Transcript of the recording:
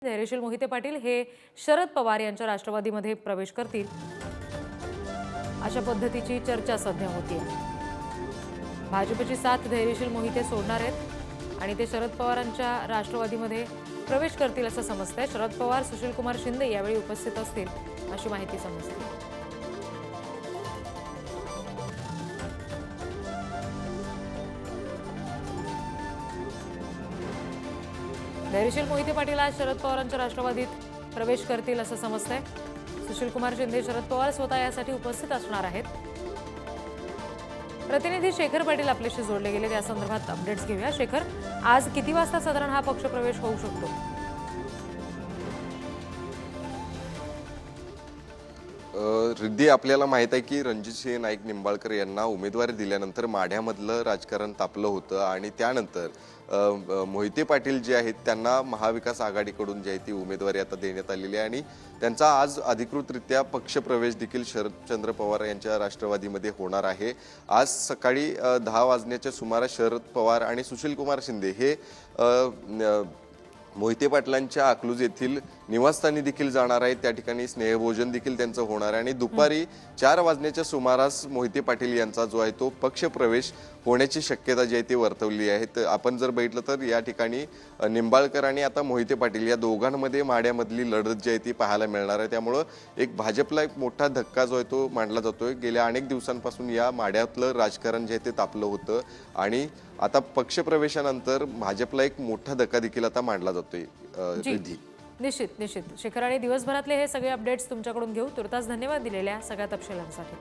धैर्यशील मोहिते पाटील हे शरद पवार यांच्या राष्ट्रवादीमध्ये प्रवेश करतील अशा पद्धतीची चर्चा सध्या होती। भाजपची साथ धैर्यशील मोहिते सोडणार आहेत आणि ते शरद पवारांच्या राष्ट्रवादीमध्ये प्रवेश करतील असं समजतंय। शरद पवार सुशीलकुमार शिंदे यावेळी उपस्थित असतील अशी माहिती समजते। धैर्यशील मोहिते पाटील आज शरद पवारांच्या राष्ट्रवादीत प्रवेश करतील असं समजतंय। सुशीलकुमार शिंदे शरद पवार स्वतः यासाठी उपस्थित असणार आहेत। प्रतिनिधी शेखर पाटील आपल्याशी जोडले गेले, त्या संदर्भात अपडेट्स घेऊया। शेखर, आज किती वाजता साधारण हा पक्षप्रवेश होऊ शकतो? रिद्धी, आपल्याला माहित आहे की रणजितसिंह नाईक निंबाळकर यांना उमेदवारी दिल्यानंतर माढ्यामधलं राजकारण तापलं होतं आणि त्यानंतर मोहिते पाटील जे आहेत त्यांना महाविकास आघाडीकडून जी आहे ती उमेदवारी आता देण्यात आलेली आहे आणि त्यांचा आज अधिकृतरित्या पक्षप्रवेश देखील शरदचंद्र पवार यांच्या राष्ट्रवादीमध्ये होणार आहे। आज सकाळी 10 वाजण्याच्या सुमारास शरद पवार आणि सुशीलकुमार शिंदे हे मोहिते पाटलांच्या अकलूज येथील निवासस्थानी देखील जाणार आहेत। त्या ठिकाणी स्नेहभोजन देखील त्यांचं होणार आहे आणि दुपारी 4 वाजण्याच्या सुमारास मोहिते पाटील यांचा जो आहे तो पक्षप्रवेश होण्याची शक्यता जी आहे ती वर्तवली आहे। तर आपण जर बघितलं तर या ठिकाणी निंबाळकर आणि आता मोहिते पाटील या दोघांमध्ये माढ्यामधली लढत जी आहे ती पाहायला मिळणार आहे। त्यामुळं एक भाजपला एक मोठा धक्का जो आहे तो मांडला जातोय। गेल्या अनेक दिवसांपासून या माढ्यातलं राजकारण जे आहे ते तापलं होतं आणि आता पक्षप्रवेशानंतर भाजपला एक मोठा धक्का देखील आता मांडला जातोय। रिद्धी, निश्चित शेखर, आणि दिवसभरातले हे सगळे अपडेट्स तुमच्याकडून घेऊ। तुर्तास धन्यवाद दिलेल्या सगळ्या तपशिलांसाठी।